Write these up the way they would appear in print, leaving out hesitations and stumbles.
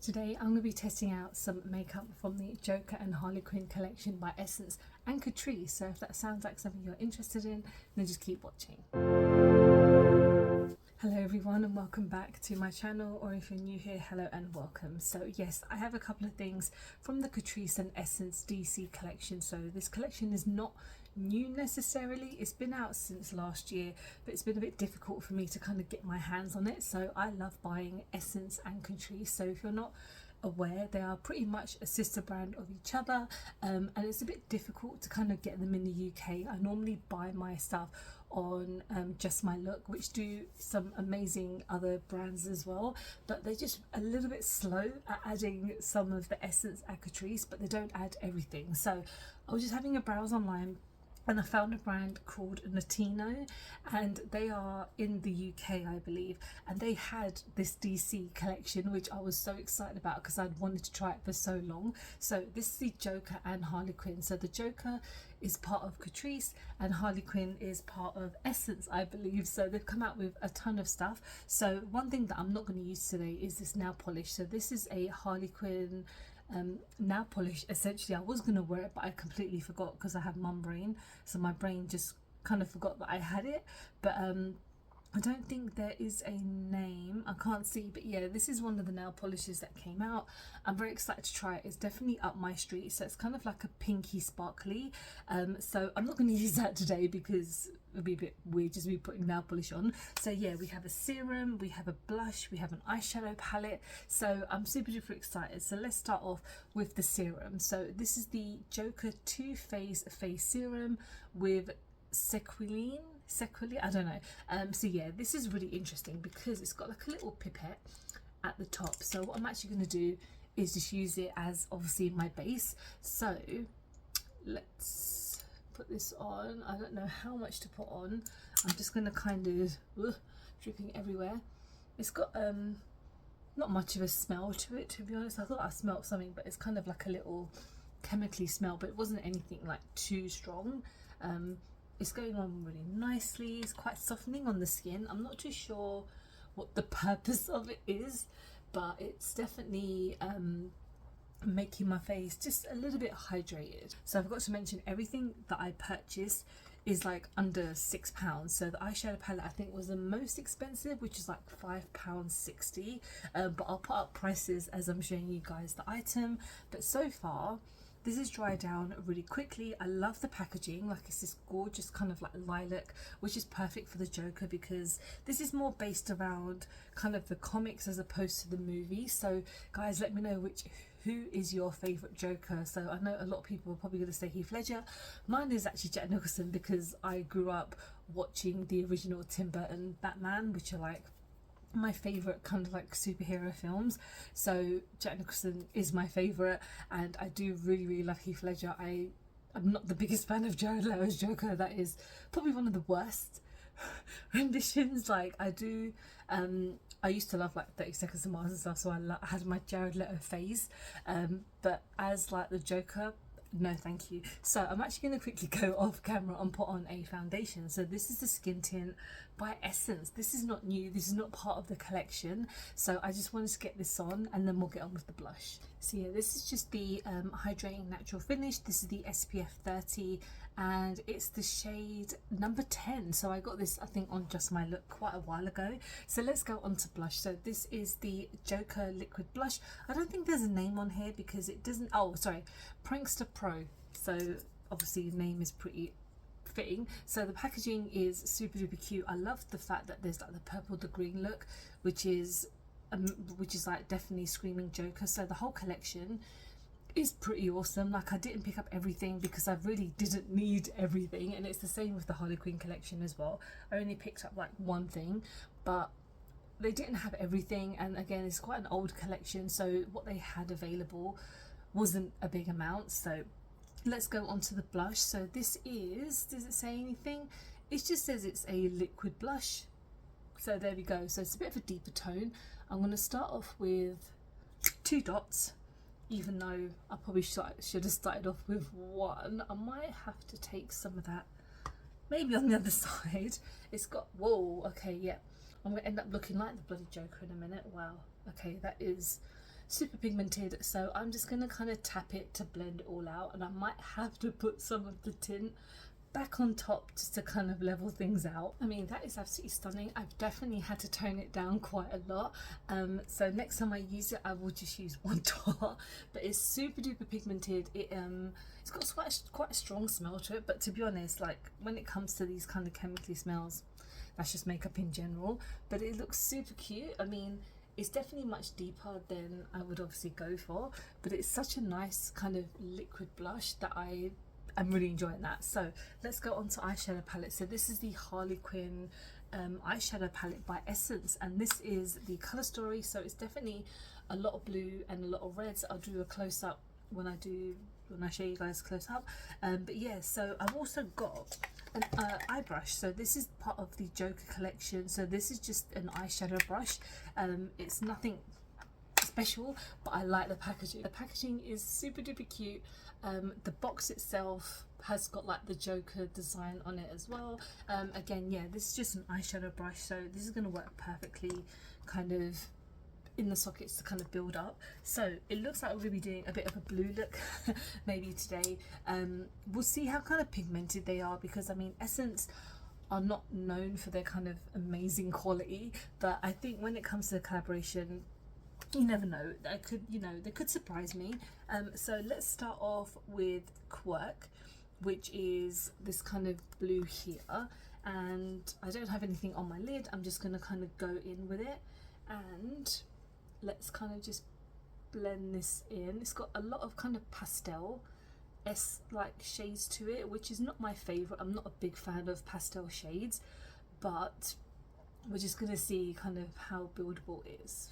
Today I'm going to be testing out some makeup from the Joker and Harley Quinn collection by Essence and Catrice, so if that sounds like something you're interested in, then just keep watching. Hello everyone and welcome back to my channel, or if you're new here, hello and welcome. So yes, I have a couple of things from the Catrice and Essence DC collection. So this collection is not new necessarily, it's been out since last year, but it's been a bit difficult for me to kind of get my hands on it. So I love buying Essence and Catrice, so if you're not aware, they are pretty much a sister brand of each other, and it's a bit difficult to kind of get them in the UK. I normally buy my stuff on Just My Look, which do some amazing other brands as well, but they're just a little bit slow at adding some of the Essence and Catrice, but they don't add everything. So I was just having a browse online and I found a brand called Natino, and they are in the UK I believe, and they had this DC collection which I was so excited about because I'd wanted to try it for so long. So this is the Joker and Harley Quinn. So the Joker is part of Catrice and Harley Quinn is part of Essence I believe. So they've come out with a ton of stuff. So one thing that I'm not going to use today is this nail polish. So this is a Harley Quinn nail polish. Essentially I was going to wear it, but I completely forgot because I have mum brain, so my brain just kind of forgot that I had it. But I don't think there is a name, I can't see, but yeah, this is one of the nail polishes that came out. I'm very excited to try it. It's definitely up my street, so it's kind of like a pinky sparkly, so I'm not going to use that today because it would be a bit weird just me putting nail polish on. So yeah, we have a serum, we have a blush, we have an eyeshadow palette, so I'm super duper excited. So let's start off with the serum. So this is the Joker 2-Phase Face Serum with sequeline, I don't know. So yeah, this is really interesting because it's got like a little pipette at the top. So what I'm actually going to do is just use it as obviously my base. So let's put this on. I don't know how much to put on. I'm just going to kind of dripping everywhere. It's got not much of a smell to it, to be honest. I thought I smelled something, but it's kind of like a little chemically smell, but it wasn't anything like too strong. It's going on really nicely. It's quite softening on the skin. I'm not too sure what the purpose of it is, but it's definitely making my face just a little bit hydrated. So I forgot to mention, everything that I purchased is like under £6. So the eyeshadow palette I think was the most expensive, which is like £5.60, but I'll put up prices as I'm showing you guys the item. But so far this is dried down really quickly. I love the packaging, like it's this gorgeous kind of like lilac, which is perfect for the Joker because this is more based around kind of the comics as opposed to the movie. So guys, let me know who is your favourite Joker. So I know a lot of people are probably going to say Heath Ledger. Mine is actually Jack Nicholson because I grew up watching the original Tim Burton Batman, which are like my favourite kind of like superhero films. So Jack Nicholson is my favourite, and I do really love Heath Ledger. I'm not the biggest fan of Jared Leto's Joker. That is probably one of the worst renditions. Like I used to love like 30 Seconds to Mars and stuff, so I had my Jared Leto phase, but as like the Joker, no thank you. So I'm actually going to quickly go off camera and put on a foundation. So this is the Skin Tint by Essence. This is not new, this is not part of the collection, so I just wanted to get this on and then we'll get on with the blush. So yeah, this is just the hydrating natural finish. This is the SPF 30 and it's the shade number 10. So I got this I think on Just My Look quite a while ago. So let's go on to blush. So this is the Joker liquid blush. I don't think there's a name on here because it doesn't, oh sorry, Prankster Pro. So obviously the name is pretty fitting. So the packaging is super duper cute. I love the fact that there's like the purple to green look, which is like definitely screaming Joker. So the whole collection is pretty awesome. Like I didn't pick up everything because I really didn't need everything, and it's the same with the Harley Quinn collection as well. I only picked up like one thing, but they didn't have everything, and again it's quite an old collection, so what they had available wasn't a big amount. So let's go on to the blush. So this is, does it say anything? It just says it's a liquid blush. So there we go. So it's a bit of a deeper tone. I'm going to start off with 2 dots, even though I probably should have started off with 1. I might have to take some of that maybe on the other side. It's got, whoa, okay, yeah. I'm going to end up looking like the bloody Joker in a minute. Wow, okay, that is super pigmented, so I'm just going to kind of tap it to blend it all out, and I might have to put some of the tint back on top just to kind of level things out. I mean, that is absolutely stunning. I've definitely had to tone it down quite a lot, so next time I use it I will just use one dot, but it's super duper pigmented. It's got quite a strong smell to it, but to be honest, like when it comes to these kind of chemically smells, that's just makeup in general, but it looks super cute. I mean, it's definitely much deeper than I would obviously go for, but it's such a nice kind of liquid blush that I'm really enjoying that. So let's go on to eyeshadow palette. So this is the Harley Quinn eyeshadow palette by Essence, and this is the color story, so it's definitely a lot of blue and a lot of reds. I'll do a close-up when I show you guys close up, but yeah, so I've also got an eye brush. So this is part of the Joker collection, so this is just an eyeshadow brush. It's nothing special, but I like the packaging. The packaging is super duper cute. The box itself has got like the Joker design on it as well. Again, yeah, this is just an eyeshadow brush, so this is going to work perfectly kind of in the sockets to kind of build up. So it looks like we're going to be doing a bit of a blue look maybe today. We'll see how kind of pigmented they are, because I mean, Essence are not known for their kind of amazing quality, but I think when it comes to the collaboration, you never know, they could surprise me. So let's start off with Quirk, which is this kind of blue here, and I don't have anything on my lid. I'm just going to kind of go in with it, and let's kind of just blend this in. It's got a lot of kind of pastel like shades to it, which is not my favorite. I'm not a big fan of pastel shades, but we're just going to see kind of how buildable it is.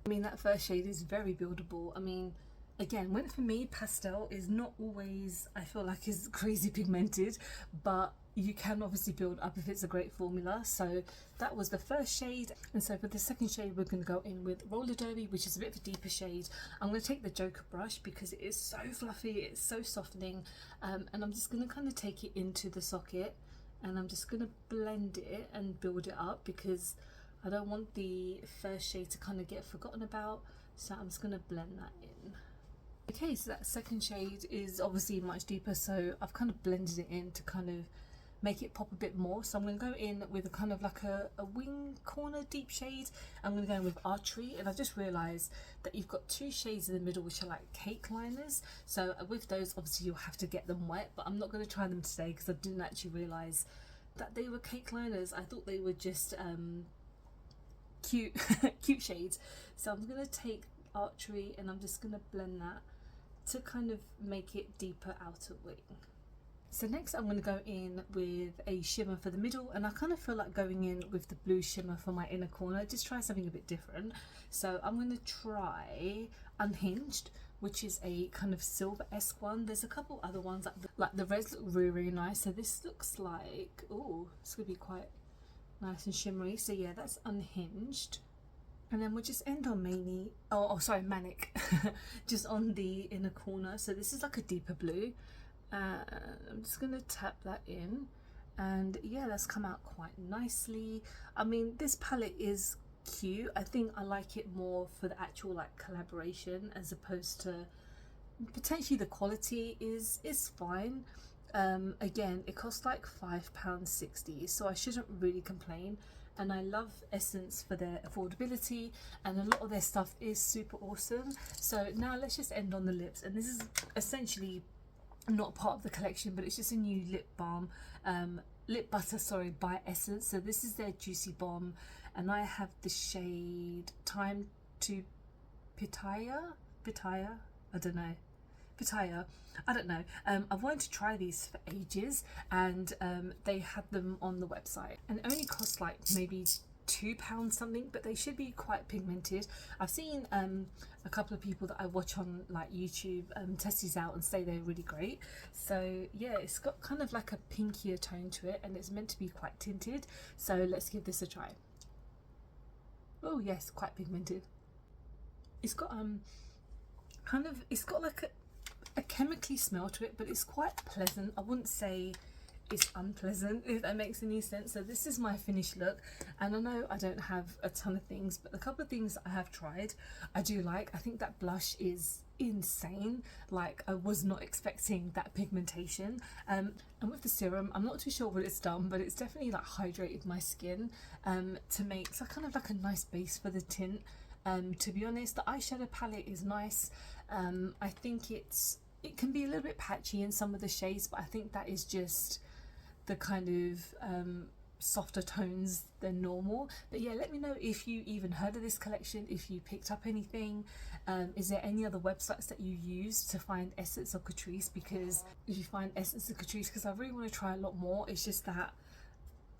I mean, that first shade is very buildable. I mean, again, for me, pastel is not always, I feel like, is crazy pigmented, but you can obviously build up if it's a great formula. So that was the first shade, and so for the second shade we're going to go in with Roller Derby, which is a bit of a deeper shade. I'm going to take the Joker brush because it is so fluffy, it's so softening, and I'm just going to kind of take it into the socket, and I'm just going to blend it and build it up because I don't want the first shade to kind of get forgotten about, so I'm just going to blend that in. Okay, so that second shade is obviously much deeper, so I've kind of blended it in to kind of make it pop a bit more. So I'm going to go in with a kind of like a wing corner deep shade. I'm going to go in with Archery, and I just realised that you've got two shades in the middle which are like cake liners, so with those obviously you'll have to get them wet, but I'm not going to try them today because I didn't actually realise that they were cake liners. I thought they were just cute shades. So I'm going to take Archery and I'm just going to blend that to kind of make it deeper outer wing. So next I'm going to go in with a shimmer for the middle, and I kind of feel like going in with the blue shimmer for my inner corner, just try something a bit different. So I'm going to try Unhinged, which is a kind of silver-esque one. There's a couple other ones, like the reds look really nice, so this looks like, oh, it's going to be quite nice and shimmery. So yeah, that's Unhinged. And then we'll just end on Manic, just on the inner corner. So this is like a deeper blue. I'm just going to tap that in, and yeah, that's come out quite nicely. I mean, this palette is cute. I think I like it more for the actual like collaboration, as opposed to potentially the quality is fine. Again, it costs like £5.60, so I shouldn't really complain. And I love Essence for their affordability, and a lot of their stuff is super awesome. So now let's just end on the lips, and this is essentially not part of the collection, but it's just a new lip butter by Essence. So this is their Juicy Bomb, and I have the shade Time to Pitaya. I don't know. I've wanted to try these for ages, and they had them on the website, and it only cost like maybe £2 something, but they should be quite pigmented. I've seen a couple of people that I watch on like YouTube test these out and say they're really great. So yeah, it's got kind of like a pinkier tone to it, and it's meant to be quite tinted, so let's give this a try. Oh yes, quite pigmented. It's got it's got like a chemically smell to it, but it's quite pleasant. I wouldn't say it's unpleasant, if that makes any sense. So this is my finished look, and I know I don't have a ton of things, but the couple of things I have tried I do like. I think that blush is insane. Like, I was not expecting that pigmentation, and with the serum I'm not too sure what it's done, but it's definitely like hydrated my skin to make so kind of like a nice base for the tint. To be honest, the eyeshadow palette is nice. I think it can be a little bit patchy in some of the shades, but I think that is just the kind of softer tones than normal. But yeah, let me know if you even heard of this collection, if you picked up anything. Is there any other websites that you use to find Essence or Catrice? Because if you find Essence or Catrice, because I really want to try a lot more, it's just that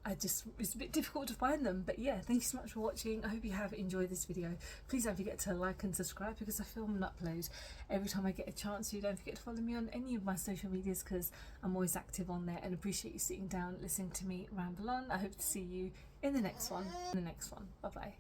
it's a bit difficult to find them. But yeah, thank you so much for watching. I hope you have enjoyed this video. Please don't forget to like and subscribe, because I film and upload every time I get a chance. So don't forget to follow me on any of my social medias, because I'm always active on there, and appreciate you sitting down listening to me ramble on. I hope to see you in the next one. Bye bye.